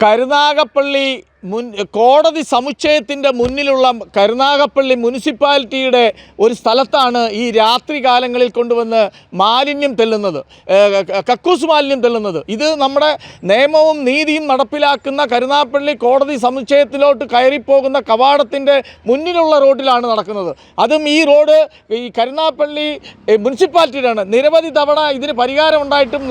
കരുനാഗപ്പള്ളി കോടതി സമുച്ചയത്തിൻ്റെ മുന്നിലുള്ള കരുനാഗപ്പള്ളി മുനിസിപ്പാലിറ്റിയുടെ ഒരു സ്ഥലത്താണ് ഈ രാത്രി കാലങ്ങളിൽ കൊണ്ടുവന്ന് മാലിന്യം തെല്ലുന്നത്, കക്കൂസ് മാലിന്യം തെല്ലുന്നത്. ഇത് നമ്മുടെ നിയമവും നീതിയും നടപ്പിലാക്കുന്ന കരുനാഗപ്പള്ളി കോടതി സമുച്ചയത്തിലോട്ട് കയറിപ്പോകുന്ന കവാടത്തിൻ്റെ മുന്നിലുള്ള റോഡിലാണ് നടക്കുന്നത്. അതും ഈ റോഡ് ഈ കരുനാഗപ്പള്ളി മുനിസിപ്പാലിറ്റിയുടെയാണ്. നിരവധി തവണ ഇതിന് പരിഹാരം ഉണ്ടായിട്ടും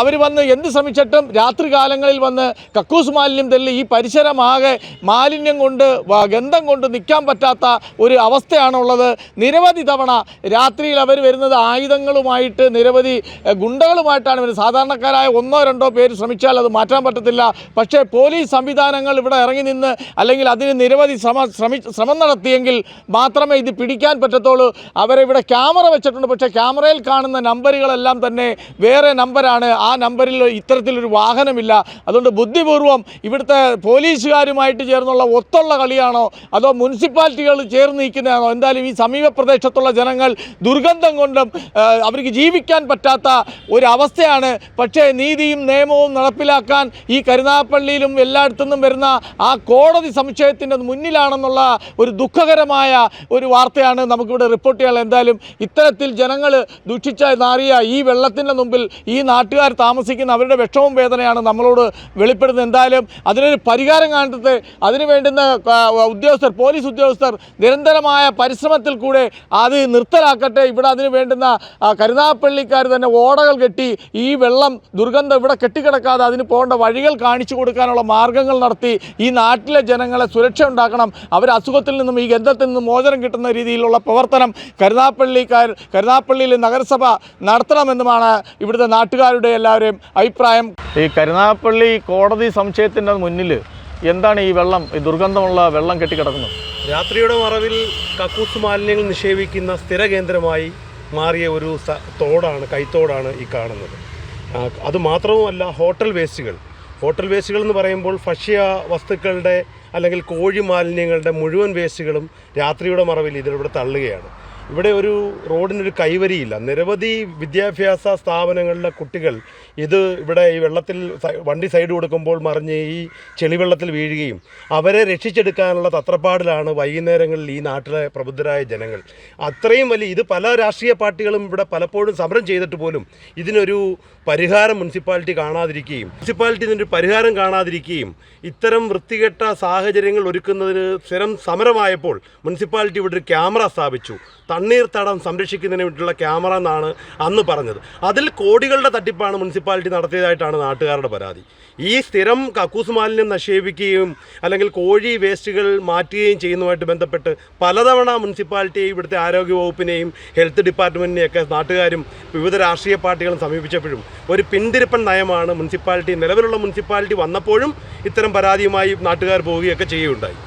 അവർ വന്ന് എന്ത് ശ്രമിച്ചിട്ടും രാത്രി കാലങ്ങളിൽ വന്ന് കക്കൂസ് മാലിന്യം തെല്ലി ഈ പരിസരം ആകെ മാലിന്യം കൊണ്ട് ഗന്ധം കൊണ്ട് നിൽക്കാൻ പറ്റാത്ത ഒരു അവസ്ഥയാണുള്ളത്. നിരവധി തവണ രാത്രിയിൽ അവർ വരുന്നത് ആയുധങ്ങളുമായിട്ട്, നിരവധി ഗുണ്ടകളുമായിട്ടാണ് വരുന്നത്. സാധാരണക്കാരായ ഒന്നോ രണ്ടോ പേര് ശ്രമിച്ചാൽ അത് മാറ്റാൻ പറ്റത്തില്ല. പക്ഷേ പോലീസ് സംവിധാനങ്ങൾ ഇവിടെ ഇറങ്ങി നിന്ന് അല്ലെങ്കിൽ അതിന് നിരവധി ശ്രമം നടത്തിയെങ്കിൽ മാത്രമേ ഇത് പിടിക്കാൻ പറ്റത്തുള്ളൂ. അവരിവിടെ ക്യാമറ വെച്ചിട്ടുണ്ട്. പക്ഷേ ക്യാമറയിൽ കാണുന്ന നമ്പറുകളെല്ലാം തന്നെ വേറെ നമ്പറാണ്. ആ നമ്പറിൽ ഇത്തരത്തിലൊരു വാഹനമില്ല. അതുകൊണ്ട് ബുദ്ധിപൂർവ്വം ഇവിടുത്തെ പോലീസുകാരുമായിട്ട് ചേർന്നുള്ള ഒത്തുള്ള കളിയാണോ അതോ മുനിസിപ്പാലിറ്റികൾ ചേർന്ന് നിൽക്കുന്നതാണോ? എന്തായാലും ഈ സമീപ പ്രദേശത്തുള്ള ജനങ്ങൾ ദുർഗന്ധം കൊണ്ടും അവർക്ക് ജീവിക്കാൻ പറ്റാത്ത ഒരു അവസ്ഥയാണ്. പക്ഷേ നീതിയും നിയമവും നടപ്പിലാക്കാൻ ഈ കരുനാഗപ്പള്ളിയിലും എല്ലായിടത്തുനിന്നും വരുന്ന ആ കോടതി സമുച്ചയത്തിൻ്റെ മുന്നിലാണെന്നുള്ള ഒരു ദുഃഖകരമായ ഒരു വാർത്തയാണ് നമുക്കിവിടെ റിപ്പോർട്ട് ചെയ്യാനുള്ളത്. എന്തായാലും ഇത്തരത്തിൽ ജനങ്ങൾ ദുഷിച്ച നാറിയ ഈ വെള്ളത്തിൻ്റെ മുമ്പിൽ ഈ നാട്ടുകാർ താമസിക്കുന്ന അവരുടെ വിഷമവും വേദനയാണ് നമ്മളോട് വെളിപ്പെടുന്നത്. എന്തായാലും അതിനൊരു പരിഹാരം കാണത്തെ അതിനു വേണ്ടുന്ന ഉദ്യോഗസ്ഥർ, പോലീസ് ഉദ്യോഗസ്ഥർ നിരന്തരമായ പരിശ്രമത്തിൽ കൂടെ അത് നിർത്തലാക്കട്ടെ. ഇവിടെ അതിന് വേണ്ടുന്ന കരുനാഗപ്പള്ളിക്കാർ തന്നെ ഓടകൾ കെട്ടി ഈ വെള്ളം ദുർഗന്ധം ഇവിടെ കെട്ടിക്കിടക്കാതെ അതിന് പോകേണ്ട വഴികൾ കാണിച്ചു കൊടുക്കാനുള്ള മാർഗ്ഗങ്ങൾ നടത്തി ഈ നാട്ടിലെ ജനങ്ങളെ സുരക്ഷ ഉണ്ടാക്കണം. അവർ അസുഖത്തിൽ നിന്നും ഈ ഗന്ധത്തിൽ നിന്നും മോചനം കിട്ടുന്ന രീതിയിലുള്ള പ്രവർത്തനം കരുനാഗപ്പള്ളിയിലെ നഗരസഭ നടത്തണമെന്നുമാണ് ഇവിടുത്തെ നാട്ടുകാരുടെ എല്ലാവരുടെയും അഭിപ്രായം. ഈ കരുനാഗപ്പള്ളി കോടതി സമുച്ചയത്തിൻ്റെ മുന്നിൽ എന്താണ് ഈ വെള്ളം, ഈ ദുർഗന്ധമുള്ള വെള്ളം കെട്ടിക്കിടക്കുന്നത്? രാത്രിയുടെ മറവിൽ കക്കൂസ് മാലിന്യങ്ങൾ നിക്ഷേപിക്കുന്ന സ്ഥിര കേന്ദ്രമായി മാറിയ ഒരു തോടാണ്, കൈത്തോടാണ് ഈ കാണുന്നത്. അതുമാത്രവുമല്ല, ഹോട്ടൽ വേസ്റ്റുകൾ എന്ന് പറയുമ്പോൾ ഭക്ഷ്യ വസ്തുക്കളുടെ അല്ലെങ്കിൽ കോഴി മാലിന്യങ്ങളുടെ മുഴുവൻ വേസ്റ്റുകളും രാത്രിയുടെ മറവിൽ ഇതിലൂടെ തള്ളുകയാണ്. ഇവിടെ ഒരു റോഡിനൊരു കൈവരിയില്ല. നിരവധി വിദ്യാഭ്യാസ സ്ഥാപനങ്ങളിലെ കുട്ടികൾ ഇവിടെ ഈ വെള്ളത്തിൽ വണ്ടി സൈഡ് കൊടുക്കുമ്പോൾ മറിഞ്ഞ് ഈ ചെളിവെള്ളത്തിൽ വീഴുകയും അവരെ രക്ഷിച്ചെടുക്കാനുള്ള തത്രപ്പാടിലാണ് വൈകുന്നേരങ്ങളിൽ ഈ നാട്ടിലെ പ്രബുദ്ധരായ ജനങ്ങൾ. അത്രയും വലിയ ഇത് പല രാഷ്ട്രീയ പാർട്ടികളും ഇവിടെ പലപ്പോഴും സമരം ചെയ്തിട്ട് പോലും ഇതിനൊരു പരിഹാരം മുനിസിപ്പാലിറ്റി ഇതിനൊരു പരിഹാരം കാണാതിരിക്കുകയും ഇത്തരം വൃത്തികെട്ട സാഹചര്യങ്ങൾ ഒരുക്കുന്നതിന് സ്ഥിരം സമരമായപ്പോൾ മുനിസിപ്പാലിറ്റി ഇവിടെ ഒരു ക്യാമറ സ്ഥാപിച്ചു. തണ്ണീർത്തടം സംരക്ഷിക്കുന്നതിന് വേണ്ടിയിട്ടുള്ള ക്യാമറ എന്നാണ് അന്ന് പറഞ്ഞത്. അതിൽ കോടികളുടെ തട്ടിപ്പാണ് മുനിസിപ്പാലിറ്റി നടത്തിയതായിട്ടാണ് നാട്ടുകാരുടെ പരാതി. ഈ സ്ഥിരം കക്കൂസ് മാലിന്യം നിക്ഷേപിക്കുകയും അല്ലെങ്കിൽ കോഴി വേസ്റ്റുകൾ മാറ്റുകയും ചെയ്യുന്നതുമായിട്ട് ബന്ധപ്പെട്ട് പലതവണ മുനിസിപ്പാലിറ്റിയെയും ഇവിടുത്തെ ആരോഗ്യവകുപ്പിനെയും ഹെൽത്ത് ഡിപ്പാർട്ട്മെൻറ്റിനെയൊക്കെ നാട്ടുകാരും വിവിധ രാഷ്ട്രീയ പാർട്ടികളും സമീപിച്ചപ്പോഴും ഒരു പിന്തിരിപ്പൻ നയമാണ് നിലവിലുള്ള മുനിസിപ്പാലിറ്റി വന്നപ്പോഴും ഇത്തരം പരാതിയുമായി നാട്ടുകാർ പോവുകയൊക്കെ ചെയ്യുകയുണ്ടായി.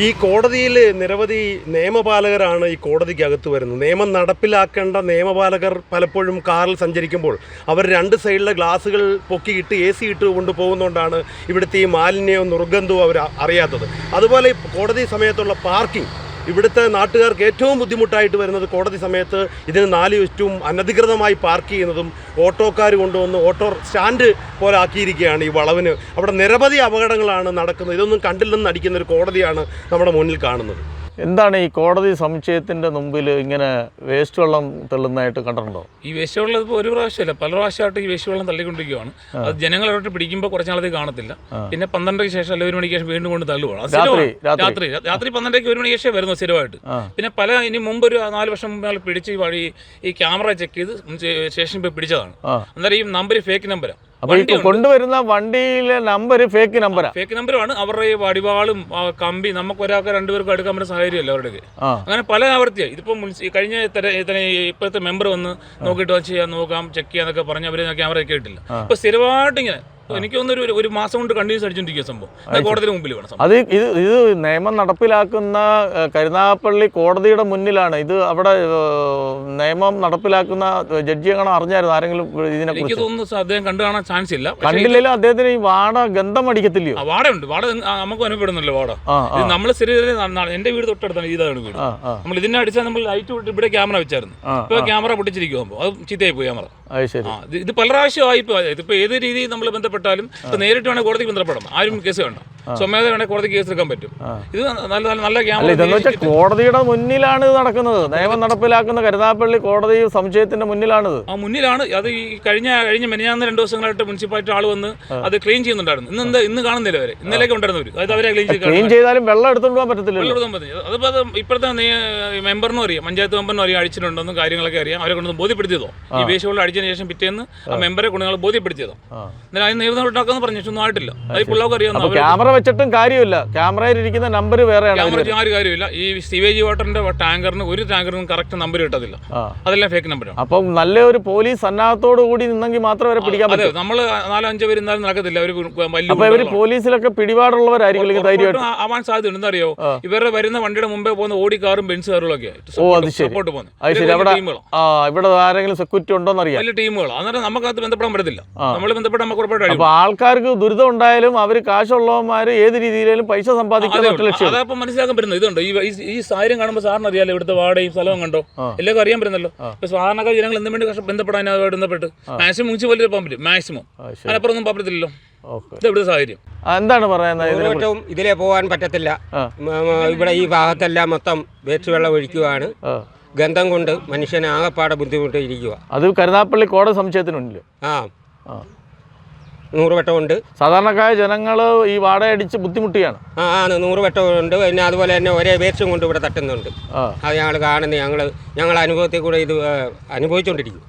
ഈ കോടതിയിൽ നിരവധി നിയമപാലകരാണ് ഈ കോടതിക്കകത്ത് വരുന്നത്. നിയമം നടപ്പിലാക്കേണ്ട നിയമപാലകർ പലപ്പോഴും കാറിൽ സഞ്ചരിക്കുമ്പോൾ അവർ രണ്ട് സൈഡിലെ ഗ്ലാസുകൾ പൊക്കിയിട്ട് AC ഇട്ട് കൊണ്ടുപോകുന്നതുകൊണ്ടാണ് ഇവിടുത്തെ ഈ മാലിന്യവും ദുർഗന്ധവും അവർ അറിയാത്തത്. അതുപോലെ കോടതി സമയത്തുള്ള പാർക്കിംഗ്, ഇവിടുത്തെ നാട്ടുകാർക്ക് ഏറ്റവും ബുദ്ധിമുട്ടായിട്ട് വരുന്നത് കോടതി സമയത്ത് ഇതിന് 4 ചുറ്റും അനധികൃതമായി പാർക്ക് ചെയ്യുന്നതും ഓട്ടോക്കാർ കൊണ്ടുവന്ന് ഓട്ടോ സ്റ്റാൻഡ് പോലെ ആക്കിയിരിക്കുകയാണ്. ഈ വളവിന് അവിടെ നിരവധി അപകടങ്ങളാണ് നടക്കുന്നത്. ഇതൊന്നും കണ്ടില്ലെന്ന് നടിക്കുന്ന ഒരു കോടതിയാണ് നമ്മുടെ മുന്നിൽ കാണുന്നത്. എന്താണ് ഈ കോടതി സമുച്ചയത്തിൻ്റെ മുമ്പിൽ ഇങ്ങനെ വേസ്റ്റ് വെള്ളം തള്ളുന്നതായിട്ട് കണ്ടിട്ടുണ്ടോ? ഈ വേസ്റ്റ് വെള്ളം ഇപ്പോൾ ഒരു പ്രാവശ്യമല്ല, പല പ്രാവശ്യമായിട്ട് ഈ വേസ്റ്റ് വെള്ളം തള്ളിക്കൊണ്ടിരിക്കുകയാണ്. അത് ജനങ്ങളോട്ട് പിടിക്കുമ്പോൾ കുറച്ച് നാളത്തേക്ക് കാണത്തില്ല. പിന്നെ 12ക്ക് ശേഷം അല്ലെങ്കിൽ 1 മണിക്ക് ശേഷം വീണ്ടും കൊണ്ട് തള്ളുകയാണ്. രാത്രി 12ക്ക് 1 മണിക്ക് ശേഷം വരുന്നു സ്ഥിരമായിട്ട്. പിന്നെ ഇനി മുമ്പ് ഒരു 4 വർഷം മുമ്പ് പിടിച്ച് ഈ ക്യാമറ ചെക്ക് ചെയ്ത് സ്റ്റേഷനിൽ പോയി പിടിച്ചതാണ്. അന്നേരം ഈ നമ്പർ ഫേക്ക് നമ്പറാണ്. അപ്പോൾ ഈ കൊണ്ടുവരുന്ന വണ്ടിയിലെ നമ്പർ ഫേക്ക് നമ്പറാണ്. അവരുടെ ഈ വടിവാളും കമ്പി നമുക്ക് ഒരാൾക്ക് 2 പേർക്ക് എടുക്കാൻ പറ്റുന്ന സാഹചര്യമല്ല അവരുടെ. അങ്ങനെ പല ആവർത്തിയായി. ഇതിപ്പോൾ കഴിഞ്ഞ ഇപ്പോഴത്തെ മെമ്പർ വന്ന് നോക്കിയിട്ട് നോക്കാം ചെക്ക് ചെയ്യാന്നൊക്കെ പറഞ്ഞ് അവർ ക്യാമറ ഒക്കെ ഇട്ടില്ല. ഇപ്പൊ സ്ഥിരമായിട്ട് ഇങ്ങനെ എനിക്ക് തോന്നുന്നു ഒരു മാസം കൊണ്ട് കണ്ടിന്യൂസ് അടിച്ചോണ്ടിരിക്കുക സംഭവം കോടതിയുടെ മുമ്പിൽ വേണം. അത് ഇത് നിയമം നടപ്പിലാക്കുന്ന കരുനാഗപ്പള്ളി കോടതിയുടെ മുന്നിലാണ്. ഇത് അവിടെ നിയമം നടപ്പിലാക്കുന്ന ജഡ്ജി അങ്ങനെ അറിഞ്ഞായിരുന്നു ആരെങ്കിലും ഇതിനെ? എനിക്ക് തോന്നുന്നു അദ്ദേഹം കണ്ടു കാണാൻ ചാൻസ് ഇല്ല. കണ്ടില്ലെങ്കിലും അദ്ദേഹത്തിന് ഈ വാട ഗന്ധം അടിക്കത്തില്ലയോ? വാടയുണ്ട്, വാട നമുക്ക് അനുഭവപ്പെടുന്നല്ലോ വാട. നമ്മൾ സ്ഥിരം എന്റെ വീട് തൊട്ടടുത്താണ്, ഇതാണ് വീട്. നമ്മൾ ഇതിനെ അടിച്ചാൽ നമ്മൾ ലൈറ്റ് വിട്ട് ഇവിടെ ക്യാമറ വെച്ചായിരുന്നു. ഇപ്പൊ ക്യാമറ പൊട്ടിച്ചിരിക്കുമ്പോൾ അത് ചീത്തയായി പോയി ക്യാമറ. ഇത് പല പ്രാവശ്യമായി. ഇതിപ്പോ ഏത് രീതിയിൽ നമ്മൾ ബന്ധപ്പെട്ടാലും ഇപ്പൊ നേരിട്ട് വേണമെങ്കിൽ കോടതിക്ക് ബന്ധപ്പെടാം, ആരും കേസ് വേണ്ട, സ്വമേധ വേണമെങ്കിൽ കോടതിക്ക് കേസ് എടുക്കാൻ പറ്റും. ഇത് നല്ല ഇതെന്ന് വെച്ചാൽ കോടതിയുടെ മുന്നിലാണ് ഇത് നടക്കുന്നത്. നിയമം നടപ്പിലാക്കുന്ന കരുനാഗപ്പള്ളി കോടതി സമുച്ചയത്തിന്റെ മുന്നിലാണിത്. ആ മുന്നിലാണ്. അത് ഈ കഴിഞ്ഞ മെനിഞ്ഞാന്ന് 2 ദിവസങ്ങളായിട്ട് മുനിസിപ്പാലിറ്റി ആൾ വന്ന് അത് ക്ലീൻ ചെയ്യുന്നുണ്ടായിരുന്നു. ഇന്ന് കാണുന്നില്ല അവരെ, ഇന്നലേക്ക് ഉണ്ടായിരുന്നവർ. അതായത് അവരെ ക്ലീൻ ചെയ്താലും വെള്ളം എടുത്തുകൊണ്ട് പോകാൻ പറ്റത്തില്ല. അതിപ്പോൾ അത് ഇപ്പോഴത്തെ മെമ്പറിനും അറിയാം, പഞ്ചായത്ത് മെമ്പറിനും അറിയാം അഴിച്ചിട്ടുണ്ടെന്നും കാര്യങ്ങളൊക്കെ അറിയാം. അവരെ കൊണ്ടൊന്ന് ബോധ്യപ്പെടുത്തിയതോ, ഈ വേസ്റ്റ് വെള്ളം അടിച്ചതിന് ശേഷം പിറ്റേന്ന് ആ മെമ്പറെ കൊണ്ട് ഞങ്ങൾ ബോധ്യപ്പെടുത്തിയതോ. എന്നാൽ അതിന് നിയമം ഉണ്ടാക്കാന്ന് പറഞ്ഞു, ഒന്നും ആയിട്ടില്ല. അത് പിള്ളേർക്ക് അറിയാം. ക്യാമറ വെച്ചിട്ടും കാര്യമില്ല, ക്യാമറയിൽ ഇരിക്കുന്ന നമ്പർ വേറെയാണ്. ഒരു കാര്യമില്ല. ഈ സീവേജ് വാട്ടറിന്റെ ടാങ്കറിന് ഒരു ടാങ്കറിനും കറക്റ്റ് നമ്പർ കിട്ടത്തില്ല, അതെല്ലാം ഫേക്ക് നമ്പറാണ്. അപ്പം നല്ലൊരു പോലീസ് സന്നാഹത്തോടു കൂടി നിന്നെങ്കിൽ മാത്രം അവരെ പിടിക്കാൻ പറ്റും. നമ്മൾ 4-5 പേര് എന്നാലും നടക്കത്തില്ല. ഇവര് പോലീസിലൊക്കെ പിടിപാടുള്ളവരായിരിക്കും ധൈര്യമായിട്ട് ആവാൻ സാധ്യത. എന്താ അറിയോ, ഇവരുടെ വരുന്ന വണ്ടിയുടെ മുമ്പേ പോകുന്ന ഓടി കാറും ബെൻസ് കാറുകളൊക്കെ സപ്പോർട്ട് പോകുന്നത്. ഇവിടെ ആരെങ്കിലും സെക്യൂരിറ്റി ഉണ്ടോന്ന് അറിയാം, വലിയ ടീമുകളാണ്. അന്നേരം നമുക്കകത്ത് ബന്ധപ്പെടാൻ പറ്റത്തില്ല. നമ്മൾ ബന്ധപ്പെടാൻ നമുക്ക് ഉറപ്പായിട്ട്. അപ്പൊ ആൾക്കാർക്ക് ദുരിതം ഉണ്ടായാലും അവർ കാശുള്ളവന്മാര് ഏത് രീതിയിലും പൈസ സമ്പാദിക്കാൻ ലക്ഷ്യം. അതപ്പം മനസ്സിലാക്കാൻ പറ്റുന്നത് ഇതുണ്ട്. ഈ സാഹചര്യം കാണുമ്പോൾ സാറിന് അറിയാലോ, ഇവിടുത്തെ വാടകയും സ്ഥലവും കണ്ടോ, എല്ലാവർക്കും അറിയാൻ പറ്റുന്നല്ലോ. ഇപ്പൊ സാധാരണക്കാർ ജനങ്ങൾ എന്തും വേണ്ടി ബന്ധപ്പെടാൻ ബന്ധപ്പെട്ട് മാക്സിമം മുനിസിപ്പാലിറ്റി പോകാൻ പറ്റും, മാക്സിമം. അതിനപ്പുറം ഒന്നും പോകാൻ പറ്റത്തില്ലല്ലോ. ഇതെവിടെ സാഹചര്യം എന്താണ് പറയുന്നത്? ഇതിലേ പോകാൻ പറ്റത്തില്ല. ഇവിടെ ഈ ഭാഗത്തെല്ലാം മൊത്തം വേസ്റ്റ് വെള്ളം ഒഴിക്കുകയാണ്. ഗന്ധം കൊണ്ട് മനുഷ്യന് ആകെപ്പാടെ ബുദ്ധിമുട്ട് ഇരിക്കുക. അത് കരുനാഗപ്പള്ളി കോടതി സമുച്ചയത്തിനുള്ളിൽ 100 വട്ടമുണ്ട്. സാധാരണക്കാരായ ജനങ്ങൾ ഈ വാടകയടിച്ച് ബുദ്ധിമുട്ടിയാണ്. 100 വട്ടമുണ്ട്. പിന്നെ അതുപോലെ തന്നെ ഒരേ വേസ്റ്റും കൊണ്ട് ഇവിടെ തട്ടുന്നുണ്ട്. അത് ഞങ്ങൾ കാണുന്നത്, ഞങ്ങൾ അനുഭവത്തിൽ കൂടെ ഇത് അനുഭവിച്ചുകൊണ്ടിരിക്കും.